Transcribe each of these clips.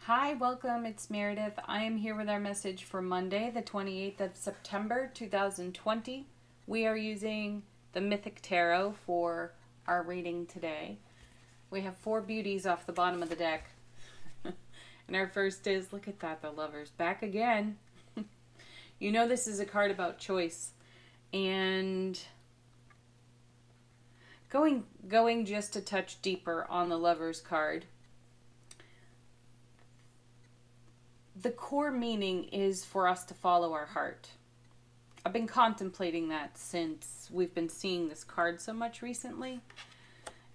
Hi, welcome. It's Meredith. I am here with our message for Monday, the 28th of September, 2020. We are using the Mythic Tarot for our reading today. We have four beauties off the bottom of the deck. And our first is, look at that, the Lovers. Back again. You know this is a card about choice. And going just a touch deeper on the Lovers card, the core meaning is for us to follow our heart. I've been contemplating that since we've been seeing this card so much recently.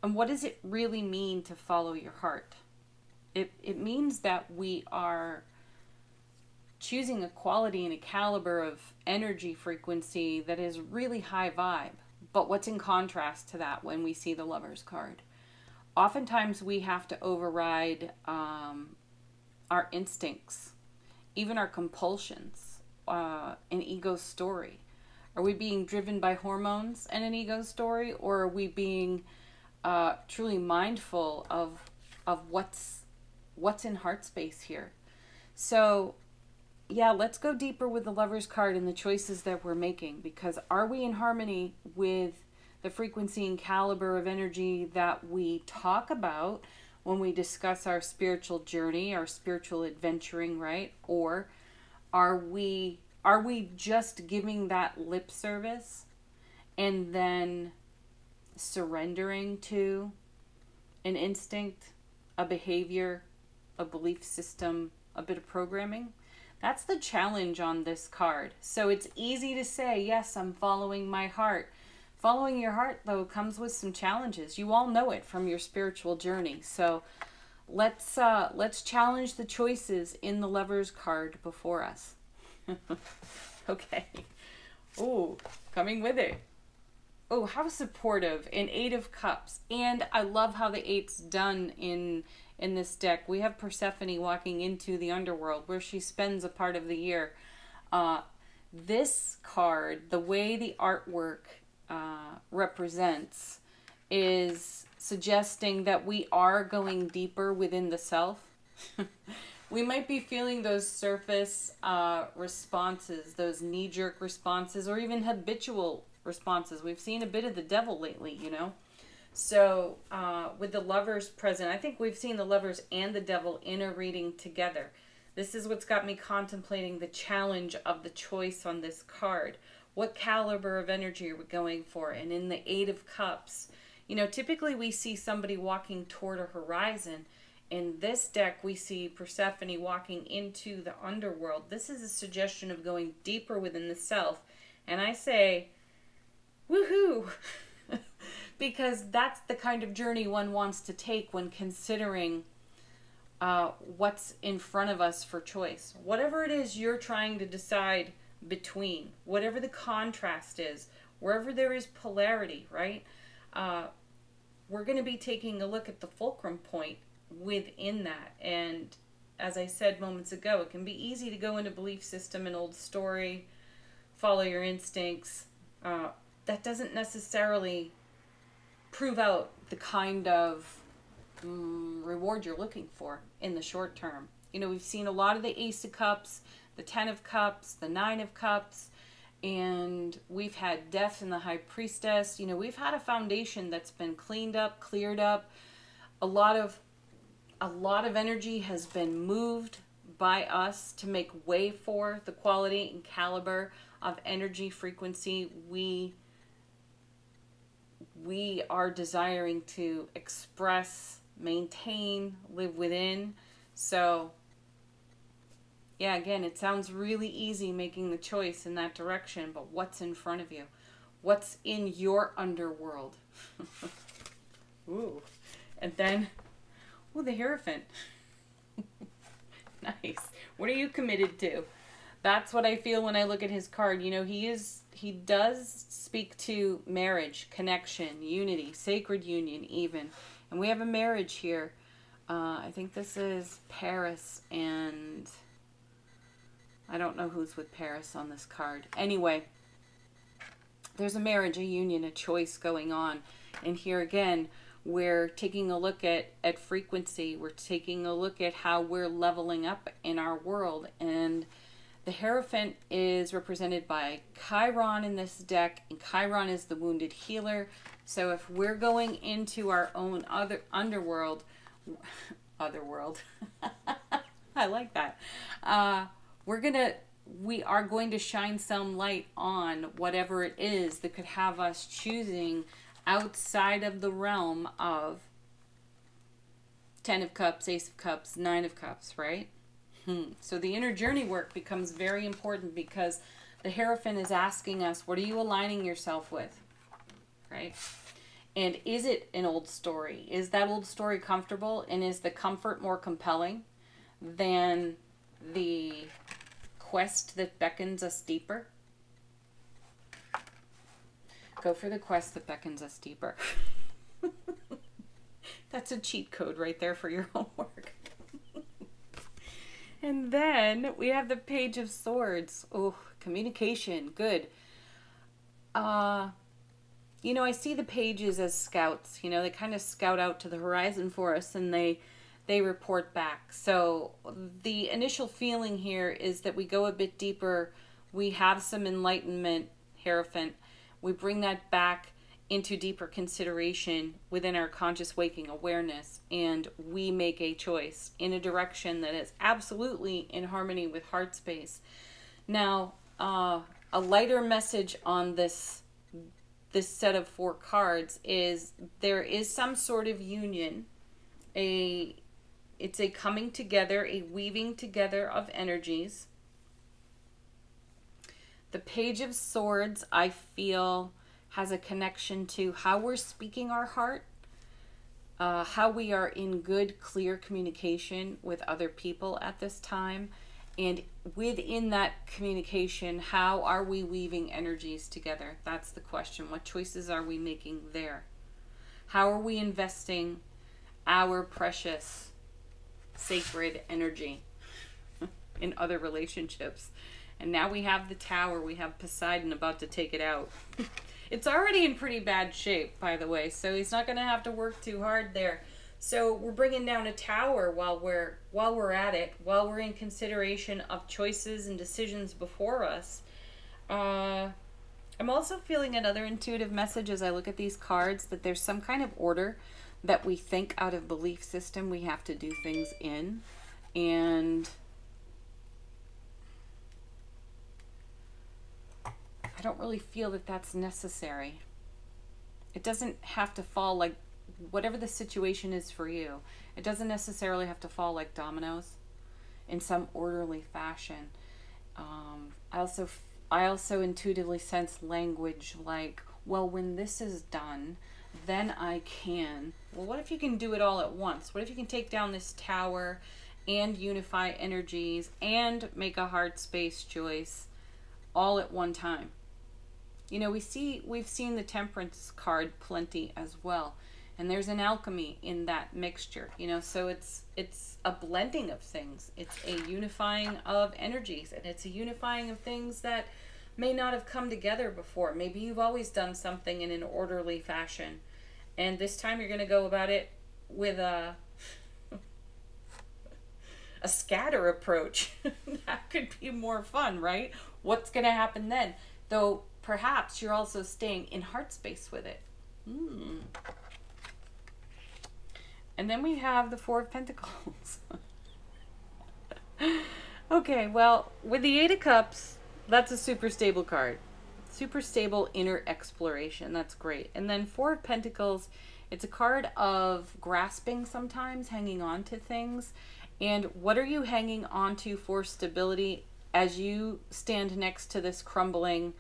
And what does it really mean to follow your heart? It means that we are choosing a quality and a caliber of energy frequency that is really high vibe. But what's in contrast to that when we see the Lovers card? Oftentimes we have to override our instincts, even our compulsions, an ego story. Are we being driven by hormones and an ego story, or are we being truly mindful of what's in heart space here? So yeah, let's go deeper with the Lovers card and the choices that we're making, because are we in harmony with the frequency and caliber of energy that we talk about when we discuss our spiritual journey, our spiritual adventuring, right? Or are we just giving that lip service and then surrendering to an instinct, a behavior, a belief system, a bit of programming? That's the challenge on this card. So it's easy to say, yes, I'm following my heart. Following your heart, though, comes with some challenges. You all know it from your spiritual journey. So let's challenge the choices in the Lovers card before us. Okay. Oh, coming with it. Oh, how supportive. An Eight of Cups. And I love how the eight's done in this deck. We have Persephone walking into the underworld where she spends a part of the year. This card, the way the artwork represents, is suggesting that we are going deeper within the self. We might be feeling those surface responses, those knee-jerk responses, or even habitual responses. We've seen a bit of the devil lately, you know. So with the Lovers present, I think we've seen the Lovers and the devil in a reading together. This is what's got me contemplating the challenge of the choice on this card. What caliber of energy are we going for? And in the Eight of Cups, you know, typically we see somebody walking toward a horizon. In this deck, we see Persephone walking into the underworld. This is a suggestion of going deeper within the self. And I say, woohoo! Because that's the kind of journey one wants to take when considering what's in front of us for choice. Whatever it is you're trying to decide between, whatever the contrast is, wherever there is polarity, right? We're going to be taking a look at the fulcrum point within that. And as I said moments ago, it can be easy to go into belief system and old story, follow your instincts. That doesn't necessarily prove out the kind of reward you're looking for in the short term. You know, we've seen a lot of the Ace of Cups, the Ten of Cups, the Nine of Cups, and we've had Death and the High Priestess. You know, we've had a foundation that's been cleaned up, cleared up. A lot of energy has been moved by us to make way for the quality and caliber of energy frequency we are desiring to express, maintain, live within. So yeah, again, it sounds really easy making the choice in that direction, but what's in front of you? What's in your underworld? Ooh. And then, ooh, the Hierophant. Nice. What are you committed to? That's what I feel when I look at his card. You know, he does speak to marriage, connection, unity, sacred union even. And we have a marriage here. I think this is Paris, and I don't know who's with Paris on this card. Anyway, there's a marriage, a union, a choice going on. And here again, We're taking a look at frequency. We're taking a look at how we're leveling up in our world. And the Hierophant is represented by Chiron in this deck, and Chiron is the wounded healer. So if we're going into our own otherworld, I like that. We are going to shine some light on whatever it is that could have us choosing outside of the realm of Ten of Cups, Ace of Cups, Nine of Cups, right? So the inner journey work becomes very important, because the Hierophant is asking us, what are you aligning yourself with, right? And is it an old story? Is that old story comfortable? And is the comfort more compelling than the quest that beckons us deeper? Go for the quest that beckons us deeper. That's a cheat code right there for your homework. And then we have the Page of Swords. Oh, communication. Good. You know, I see the pages as scouts. You know, they kind of scout out to the horizon for us, and they report back. So the initial feeling here is that we go a bit deeper. We have some enlightenment, Hierophant. We bring that back into deeper consideration within our conscious waking awareness, and we make a choice in a direction that is absolutely in harmony with heart space. Now, a lighter message on this set of 4 cards is there is some sort of union. It's a coming together, a weaving together of energies. The Page of Swords, I feel, has a connection to how we're speaking our heart, how we are in good, clear communication with other people at this time. And within that communication, how are we weaving energies together? That's the question. What choices are we making there? How are we investing our precious, sacred energy in other relationships? And now we have the Tower. We have Poseidon about to take it out. It's already in pretty bad shape, by the way, so he's not going to have to work too hard there. So we're bringing down a Tower while we're at it, while we're in consideration of choices and decisions before us. I'm also feeling another intuitive message as I look at these cards, that there's some kind of order that we think out of belief system we have to do things in. And I don't really feel that that's necessary. It doesn't have to fall like, whatever the situation is for you, it doesn't necessarily have to fall like dominoes in some orderly fashion. I also intuitively sense language like, well, when this is done, then I can. Well, what if you can do it all at once? What if you can take down this Tower and unify energies and make a heart space choice all at one time? You know, we've seen the Temperance card plenty as well. And there's an alchemy in that mixture, you know, so it's a blending of things. It's a unifying of energies, and it's a unifying of things that may not have come together before. Maybe you've always done something in an orderly fashion, and this time you're going to go about it with a scatter approach. That could be more fun, right? What's going to happen then? Though perhaps you're also staying in heart space with it. And then we have the Four of Pentacles. Okay, well, with the Eight of Cups, that's a super stable card. Super stable inner exploration. That's great. And then Four of Pentacles, it's a card of grasping sometimes, hanging on to things. And what are you hanging on to for stability as you stand next to this crumbling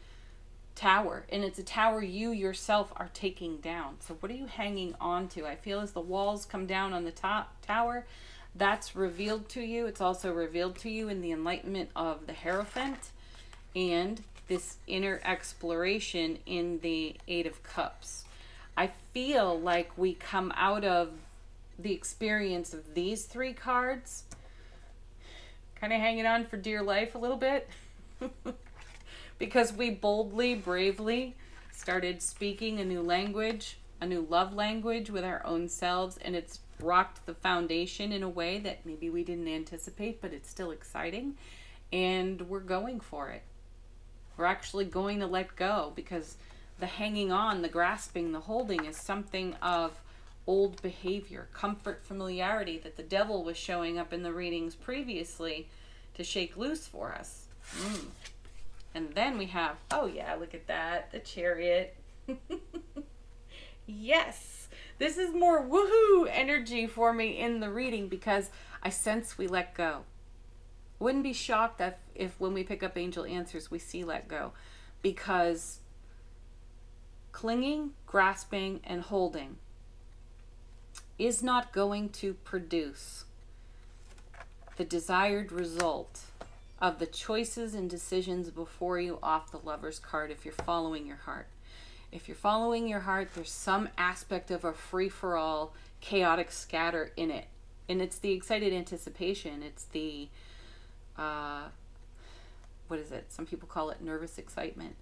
tower? And it's a tower you yourself are taking down. So what are you hanging on to? I feel as the walls come down on the top tower, that's revealed to you. It's also revealed to you in the enlightenment of the Hierophant and this inner exploration in the Eight of Cups. I feel like we come out of the experience of these 3 cards kind of hanging on for dear life a little bit. Because we boldly, bravely started speaking a new language, a new love language with our own selves, and it's rocked the foundation in a way that maybe we didn't anticipate, but it's still exciting, and we're going for it. We're actually going to let go, because the hanging on, the grasping, the holding is something of old behavior, comfort, familiarity that the devil was showing up in the readings previously to shake loose for us. And then we have, oh yeah, look at that, the Chariot. Yes, this is more woohoo energy for me in the reading, because I sense we let go. Wouldn't be shocked if when we pick up Angel Answers we see let go, because clinging, grasping, and holding is not going to produce the desired result of the choices and decisions before you off the Lover's card if you're following your heart. If you're following your heart, there's some aspect of a free-for-all, chaotic scatter in it. And it's the excited anticipation. It's the, what is it? Some people call it nervous excitement.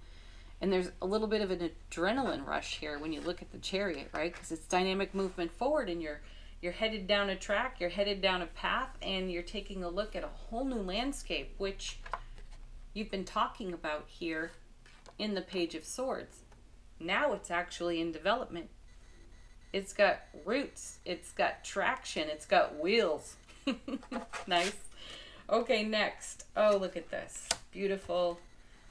And there's a little bit of an adrenaline rush here when you look at the Chariot, right? Because it's dynamic movement forward, and you're headed down a track, you're headed down a path, and you're taking a look at a whole new landscape, which you've been talking about here in the Page of Swords. Now it's actually in development. It's got roots, it's got traction, it's got wheels. Nice. Okay, next. Oh, look at this. Beautiful.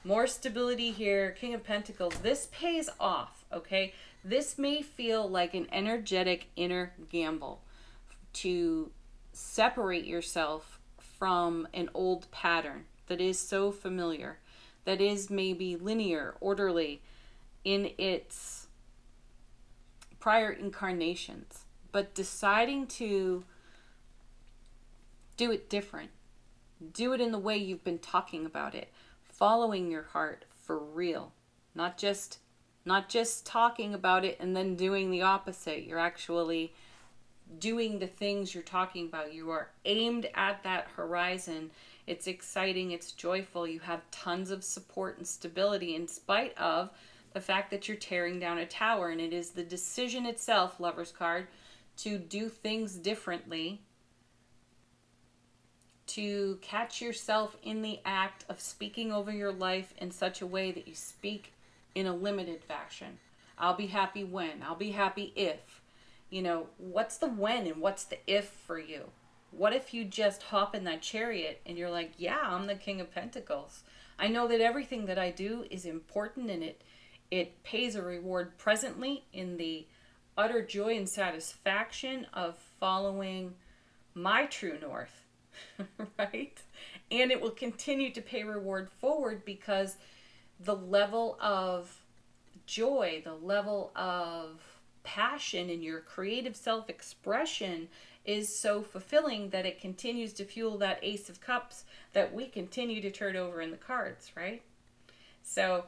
More stability here. King of Pentacles. This pays off, okay? This may feel like an energetic inner gamble to separate yourself from an old pattern that is so familiar, that is maybe linear, orderly in its prior incarnations, but deciding to do it different. Do it in the way you've been talking about it. Following your heart for real. Not just talking about it and then doing the opposite. You're actually doing the things you're talking about. You are aimed at that horizon. It's exciting. It's joyful. You have tons of support and stability in spite of the fact that you're tearing down a tower. And it is the decision itself, Lover's card, to do things differently, to catch yourself in the act of speaking over your life in such a way that you speak in a limited fashion. I'll be happy when. I'll be happy if. You know, what's the when and what's the if for you? What if you just hop in that Chariot and you're like, yeah, I'm the King of Pentacles. I know that everything that I do is important, and it pays a reward presently in the utter joy and satisfaction of following my true north. Right? And it will continue to pay reward forward, because the level of joy, the level of passion in your creative self-expression is so fulfilling that it continues to fuel that Ace of Cups that we continue to turn over in the cards, right? So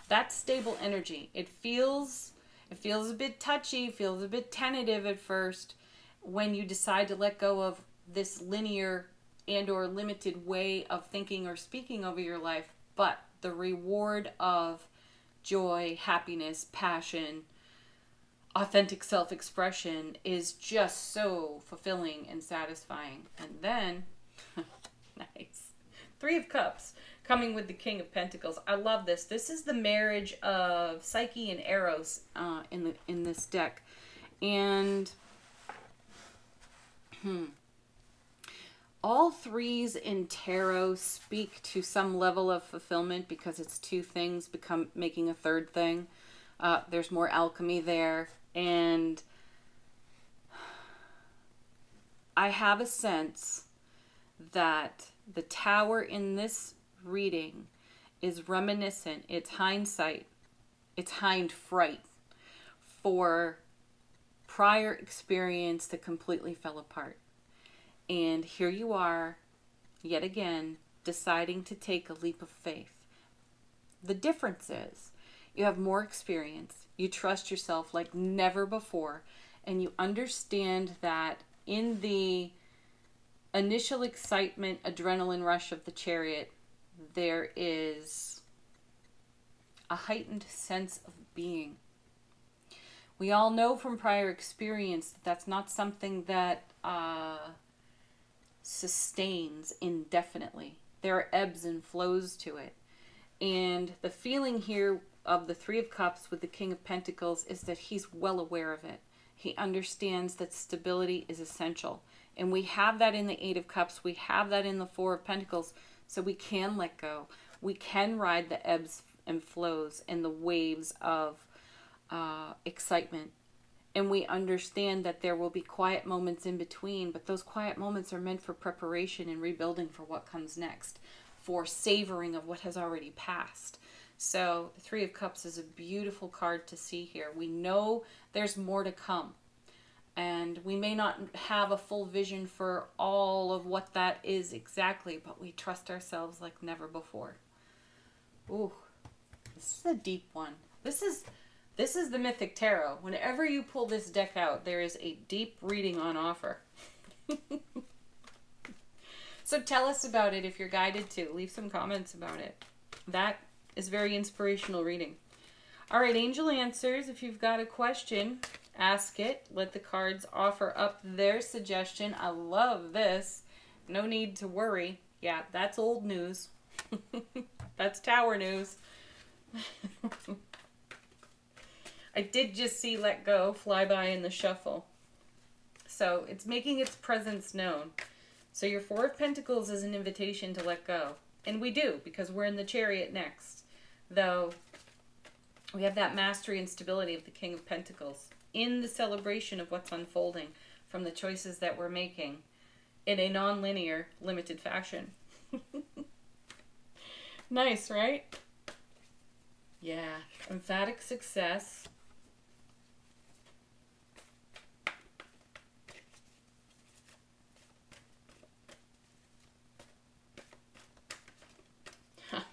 that's stable energy. It feels a bit touchy, feels a bit tentative at first when you decide to let go of this linear and or limited way of thinking or speaking over your life, but the reward of joy, happiness, passion, authentic self-expression is just so fulfilling and satisfying. And then, nice, Three of Cups coming with the King of Pentacles. I love this. This is the marriage of Psyche and Eros in this deck. And all threes in tarot speak to some level of fulfillment, because it's two things making a third thing. There's more alchemy there. And I have a sense that the Tower in this reading is reminiscent. It's hindsight. It's hind fright for prior experience that completely fell apart. And here you are, yet again, deciding to take a leap of faith. The difference is you have more experience, you trust yourself like never before, and you understand that in the initial excitement, adrenaline rush of the Chariot, there is a heightened sense of being. We all know from prior experience that that's not something that sustains indefinitely. There are ebbs and flows to it. And the feeling here of the Three of Cups with the King of Pentacles is that he's well aware of it. He understands that stability is essential. And we have that in the Eight of Cups. We have that in the Four of Pentacles. So we can let go. We can ride the ebbs and flows and the waves of excitement. And we understand that there will be quiet moments in between, but those quiet moments are meant for preparation and rebuilding for what comes next, for savoring of what has already passed. So the Three of Cups is a beautiful card to see here. We know there's more to come. And we may not have a full vision for all of what that is exactly, but we trust ourselves like never before. Ooh, this is a deep one. This is the Mythic Tarot. Whenever you pull this deck out, there is a deep reading on offer. So tell us about it if you're guided to. Leave some comments about it. That is very inspirational reading. All right, angel answers. If you've got a question, ask it. Let the cards offer up their suggestion. I love this. No need to worry. Yeah, that's old news. That's tower news. I did just see Let Go fly by in the shuffle. So it's making its presence known. So your Four of Pentacles is an invitation to let go. And we do, because we're in the Chariot next. Though we have that mastery and stability of the King of Pentacles in the celebration of what's unfolding from the choices that we're making in a non-linear, limited fashion. Nice, right? Yeah. Emphatic success.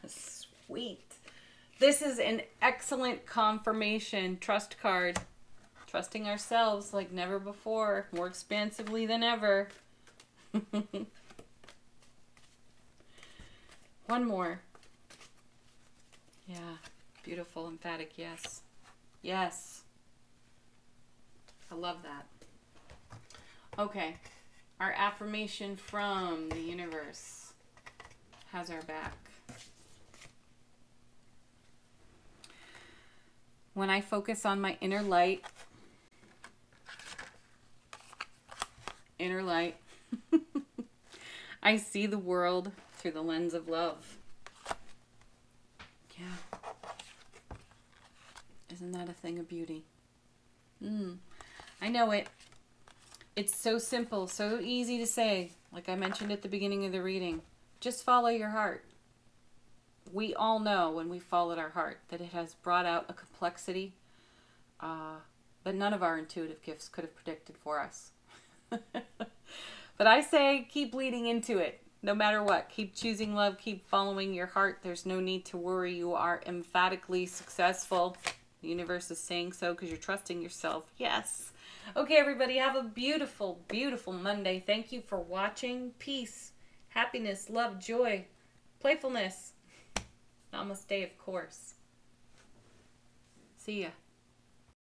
Sweet. This is an excellent confirmation trust card. Trusting ourselves like never before. More expansively than ever. One more. Yeah. Beautiful, emphatic yes. Yes. I love that. Okay. Our affirmation from the universe has our back. When I focus on my inner light, I see the world through the lens of love. Yeah. Isn't that a thing of beauty? I know it. It's so simple, so easy to say. Like I mentioned at the beginning of the reading, just follow your heart. We all know when we followed our heart that it has brought out a complexity that none of our intuitive gifts could have predicted for us. But I say keep leading into it, no matter what. Keep choosing love, keep following your heart. There's no need to worry. You are emphatically successful. The universe is saying so because you're trusting yourself. Yes. Okay, everybody, have a beautiful, beautiful Monday. Thank you for watching. Peace, happiness, love, joy, playfulness. Namaste, of course. See ya.